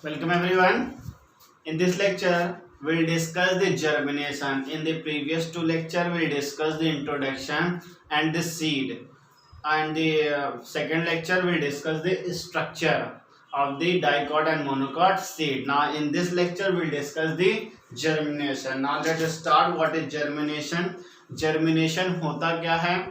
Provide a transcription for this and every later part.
Welcome everyone. In this lecture, we'll discuss the germination. In the previous two lecture, we'll discuss the introduction and the seed. And the second lecture, we'll discuss the structure of the dicot and monocot seed. Now, in this lecture, we'll discuss the germination. Now, let us start. What is germination? Germination होता क्या है?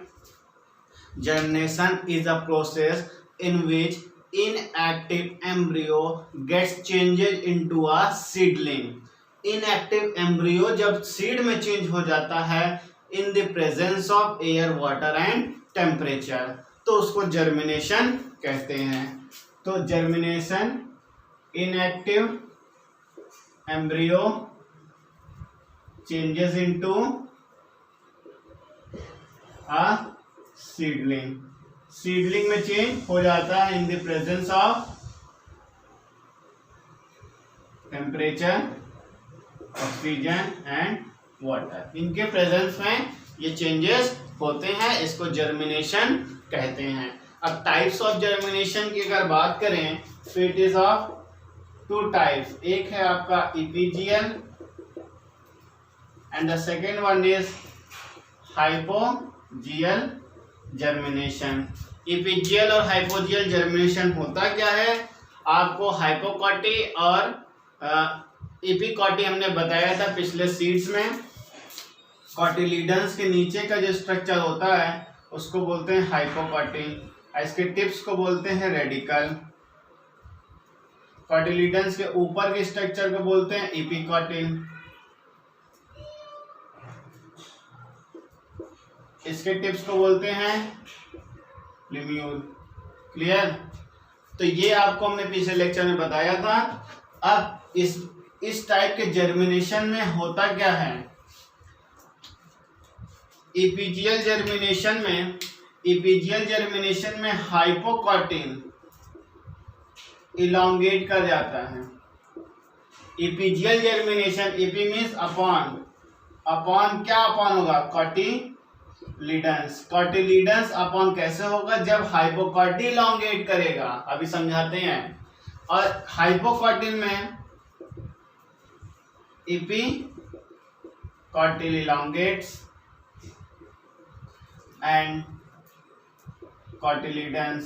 Germination is a process in which inactive embryo gets changed into a seedling. Inactive embryo जब seed में change हो जाता है in the presence of air, water and temperature, तो उसको germination कहते हैं. तो germination inactive embryo changes into a seedling. Seedling में चेंज हो जाता है in the presence of temperature, oxygen and water. इनके प्रेजेंस में ये चेंजेस होते हैं, इसको जर्मिनेशन कहते हैं. अब टाइप्स ऑफ जर्मिनेशन की अगर बात करें तो it is of two types. एक है आपका epigeal and the second one is hypogeal germination. Epigeal और हाइपोजियल जर्मिनेशन होता क्या है? आपको हाइपोकॉटी और इपीकॉटी हमने बताया था पिछले सीड्स में. कॉटिलीडन्स के नीचे का जो स्ट्रक्चर होता है उसको बोलते हैं हाइपोकॉटी. इसके टिप्स को बोलते हैं रेडिकल. कॉटिलीडन्स के ऊपर के स्ट्रक्चर को बोलते हैं इपीकॉटी. इसके टिप्स को बोलते हैं लिम्यूल. क्लियर? तो ये आपको हमने पिछले लेक्चर में बताया था. अब इस टाइप के जर्मिनेशन में होता क्या है? इपीजियल जर्मिनेशन में हाइपोकॉटिन इलोंगेट कर जाता है. Epigeal germination, EP means upon. Upon क्या अपॉन होगा? कॉटिलीडन्स अपॉन कैसे होगा? जब हाइपोकॉटी इलोंगेट करेगा. अभी समझाते हैं. और हाइपोकॉटिल में epicotyl elongates and cotyledons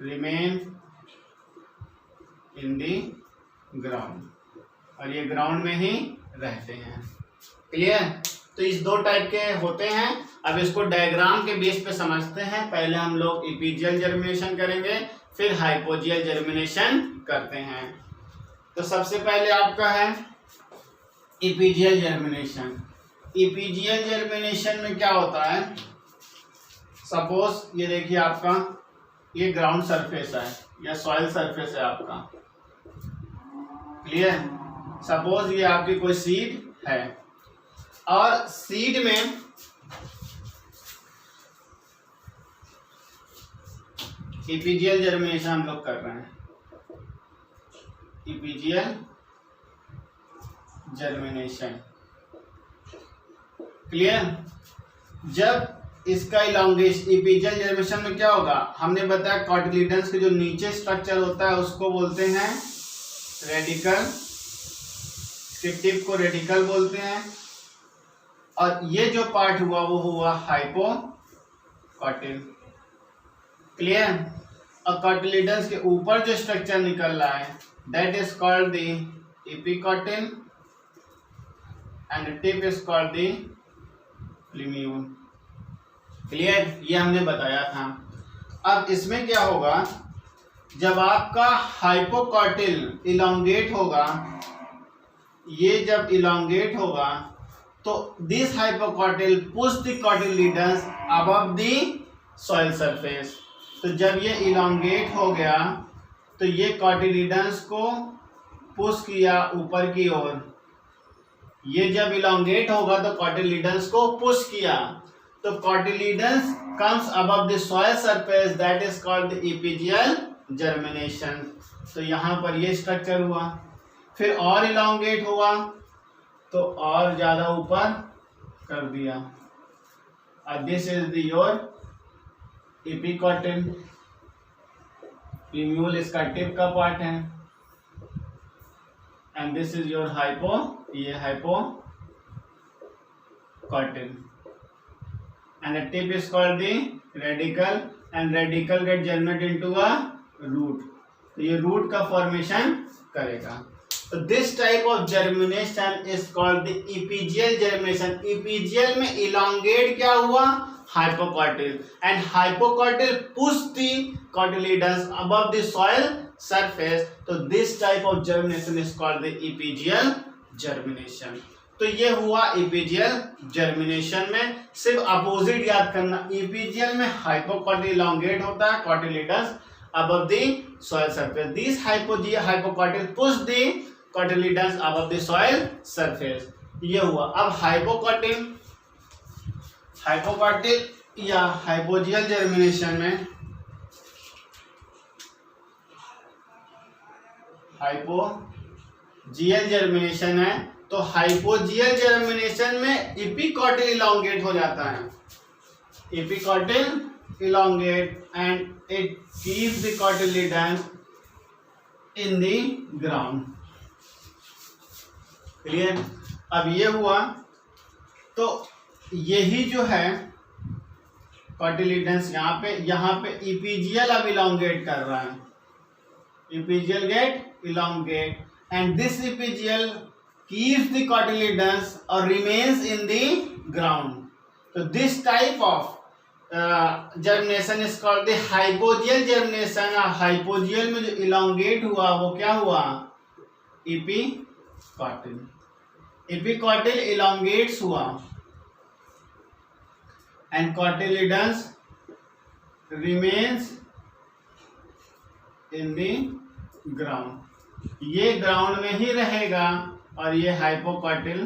remain in the ground. और ये ग्राउंड में ही रहते हैं. क्लियर? तो इस दो टाइप के होते हैं. अब इसको डायग्राम के बेस पे समझते हैं. पहले हम लोग इपीजियल जर्मिनेशन करेंगे, फिर हाइपोजियल जर्मिनेशन करते हैं. तो सबसे पहले आपका है इपीजियल जर्मिनेशन. इपीजियल जर्मिनेशन में क्या होता है? सपोज ये देखिए, आपका ये ग्राउंड सरफेस है या सॉइल सरफेस है आपका. क्लियर? सपोज ये आपकी कोई सीड है और सीड में इपीजियल जर्मिनेशन हम लोग कर रहे हैं. Epigeal germination. क्लियर? जब इसका इलोंगेशन, इपीजियल जर्मिनेशन में क्या होगा? हमने बताया कॉटिलीडन्स के जो नीचे स्ट्रक्चर होता है उसको बोलते हैं रेडिकल. इसके टिप को रेडिकल बोलते हैं. और ये जो पार्ट हुआ वो हुआ हाइपोकॉटिल. क्लियर? और कॉटिलीडन्स के ऊपर जो स्ट्रक्चर निकल रहा है that is called the epicotyl and tip is called the plumule. Clear? ये हमने बताया था. अब इसमें क्या होगा? जब आपका हाइपोकॉटिल इलोंगेट होगा, ये जब इलोंगेट होगा तो this hypocotyl push the cotyledons above the soil surface. तो जब ये इलोंगेट हो गया तो ये कॉटिलीडन्स को पुश किया ऊपर की ओर. ये जब इलोंगेट होगा तो कॉटिलीडन्स को पुश किया, तो cotyledons comes above the soil surface, that is called the epigeal germination. तो यहाँ पर ये स्ट्रक्चर हुआ. फिर और इलोंगेट हुआ तो और ज्यादा ऊपर कर दिया. This is the your epicotyl. Plumule इसका टिप का पार्ट है, and this is your hypo, ये hypocotyl, and the tip is called the radicle, and radicle get germinate into a root, तो ये रूट का फॉर्मेशन करेगा। तो this type of germination is called the epigeal germination. Epigeal में elongate क्या हुआ, hypocotyl, and hypocotyl push the cotyledons above the soil surface, तो this type of germination is called the epigeal germination. तो ये हुआ epigeal germination में। सिर्फ opposite याद करना, इपीजियल में हाइपोकॉटिल इलोंगेट होता है, cotyledons above the soil surface. These hypocotyl push the cotyledons above the soil surface. ये हुआ। अब हाइपोकॉटिल या हाइपोजियल जर्मिनेशन में, हाइपोजियल जर्मिनेशन है, तो हाइपोजियल जर्मिनेशन में एपिकॉटिल इलोंगेट हो जाता है, एपिकॉटिल elongate and it keeps the cotyledons in the ground. Clear? अब ये हुआ, तो यही जो है cotyledons यहाँ पे इपीजियल अब elongate कर रहा है, epigeal get elongate and this epigial keeps the cotyledons or remains in the ground. So this type of germination is called the hypogeal germination. Hypogeal में जो इलोंगेट हुआ वो क्या हुआ, एपिकॉटिल, एपिकॉटिल इलोंगेट्स हुआ and cotyledons remains in the ground, ये ground में ही रहेगा, और ये hypocotyl,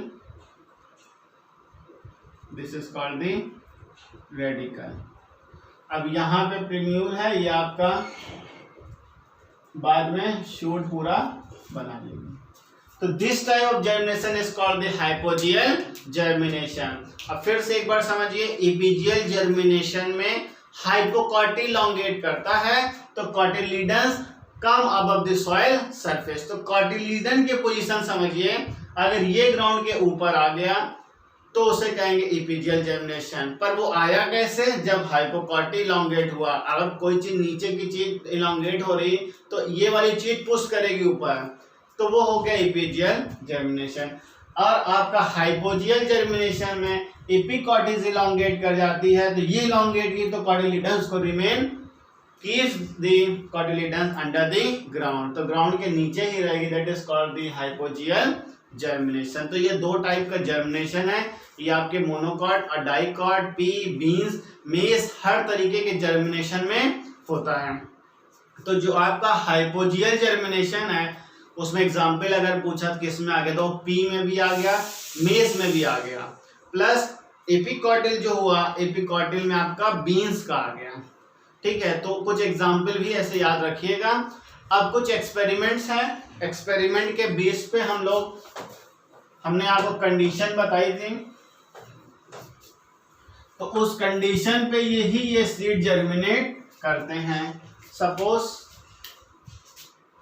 this is called the radicle. अब यहाँ पे प्रीम्यूल है, ये आपका बाद में शूट पूरा बना लेंगे। तो this type of germination is called the hypogeal germination. अब फिर से एक बार समझिए, इपीजियल जर्मिनेशन में हाइपोकॉटिल इलोंगेट करता है, तो cotyledons come above the soil surface. तो कॉटिलिडन के पोजीशन समझिए, अगर ये ग्राउंड के ऊपर आ गया तो उसे कहेंगे इपीजियल जर्मिनेशन। पर वो आया कैसे, जब हाइपोकॉटिल इलोंगेट हुआ। अगर कोई चीज नीचे की चीज इलोंगेट हो रही तो ये वाली चीज पुश करेगी ऊपर, तो वो हो गया इपीजियल जर्मिनेशन। और आपका हाइपोजियल जर्मिनेशन में एपिकॉटिल इलोंगेट कर जाती है, तो ये इलोंगेट की तो कॉटिलिडन्स को remain keeps the cotyledons under the ground, तो ग्राउंड के नीचे ही रहेगी, that is called the hypogeal germination. तो ये दो टाइप का जर्मिनेशन है, ये आपके मोनोकॉट और डाइकॉट, पी, बीन्स, मेज, हर तरीके के जर्मिनेशन में होता है। तो जो आपका हाइपोजियल जर्मिनेशन है उसमें एग्जाम्पल अगर पूछा तो किस में आ गया, तो पी में भी आ गया, मेज में भी आ गया, प्लस एपिकॉटिल जो हुआ, एपिकॉटिल में आपका बीन्स का आ गया। ठीक है, तो कुछ एग्जाम्पल भी ऐसे याद रखिएगा। अब कुछ एक्सपेरिमेंट्स हैं, एक्सपेरिमेंट के बेस पे हमने आपको कंडीशन बताई थी, तो उस कंडीशन पे ये सीड जर्मिनेट करते हैं। सपोज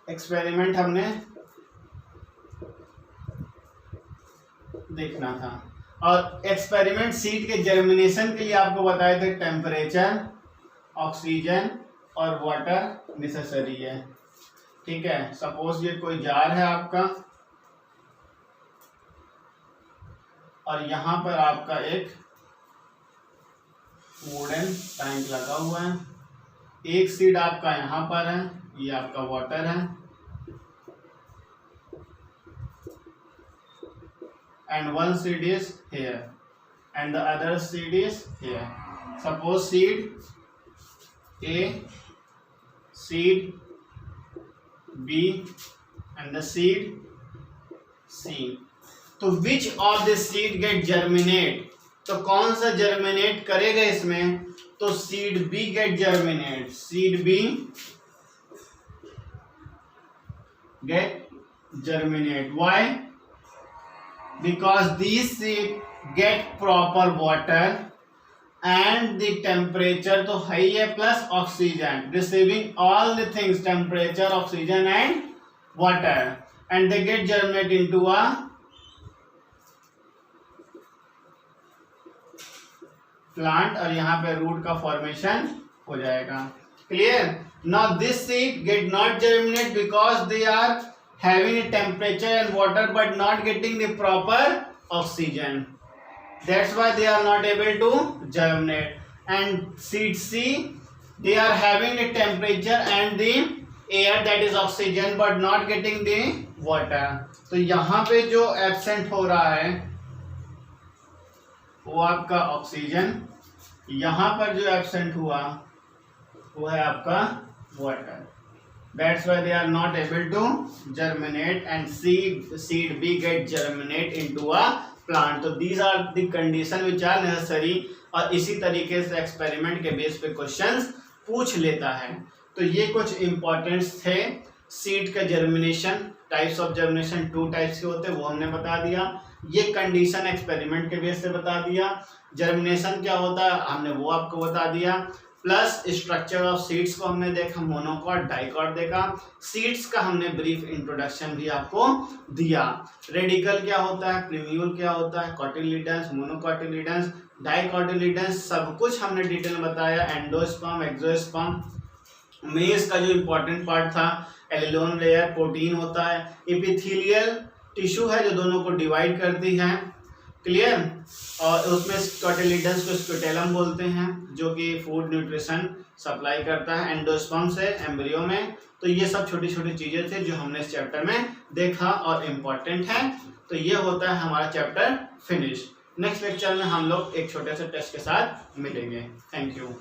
एक्सपेरिमेंट हमने देखना था, और एक्सपेरिमेंट सीड के जर्मिनेशन के लिए आपको बताए थे टेम्परेचर, ऑक्सीजन और वाटर नेसेसरी है। ठीक है, सपोज ये कोई जार है आपका, और यहां पर आपका एक वुडन टैंक लगा हुआ है, एक सीड आपका यहां पर है, ये आपका वाटर है, and one seed is here and the other seed is here. Suppose seed A, seed B and the seed C. तो which of the seed get germinate? तो कौन सा जर्मिनेट करेगा इसमें, तो seed B get germinate, seed B get germinate. Why? Because these seed get proper water and the temperature तो high है plus oxygen, receiving all the things temperature, oxygen and water, and they get germinate into a plant, और यहाँ पे root का formation हो जाएगा। Clear? Now this seed get not germinate because they are having a temperature and water but not getting the proper oxygen, that's why they are not able to germinate. And seed C, they are having the temperature and the air, that is oxygen, but not getting the water. तो यहाँ पे जो absent हो रहा है वो आपका oxygen, यहाँ पर जो एब्सेंट हुआ वो है आपका water. That's why they are not able to germinate, and seed B get germinate into a plant. तो these are the condition which are necessary, और इसी तरीके से एक्सपेरिमेंट के बेस पे क्वेश्चंस पूछ लेता है. तो ये कुछ इंपॉर्टेंट्स थे. सीड का germination, types of germination 2 types के होते हैं, वो हमने बता दिया. ये कंडीशन एक्सपेरिमेंट के बेस से बता दिया. जर्मिनेशन क्या होता है हमने वो आपको बता दिया. प्लस स्ट्रक्चर ऑफ सीड्स को हमने देखा, मोनोकॉट, डाइकॉट देखा. सीड्स का हमने ब्रीफ इंट्रोडक्शन भी आपको दिया. रेडिकल क्या होता है, प्रीम्यूल क्या होता है, कॉटिलिडन्स, मोनोकॉटिलिडन्स, डाइकॉटिलिडन्स, सब कुछ हमने डिटेल में बताया. एंडोस्पर्म, एक्सोस्पर्म, मेज का जो इंपॉर्टेंट पार्ट था, एलिलोन लेयर, प्रोटीन होता है, एपिथेलियल टिश्यू है जो दोनों को डिवाइड करती है. क्लियर? और उसमें कोटिलिडन्स को स्क्यूटेलम बोलते हैं जो कि फूड न्यूट्रिशन सप्लाई करता है. एंडोस्पर्म से एम्ब्रियो में. तो ये सब छोटी छोटी चीजें थी जो हमने इस चैप्टर में देखा और इम्पोर्टेंट है. तो ये होता है हमारा चैप्टर फिनिश. नेक्स्ट लेक्चर में हम लोग एक छोटे से टेस्ट के साथ मिलेंगे. Thank you.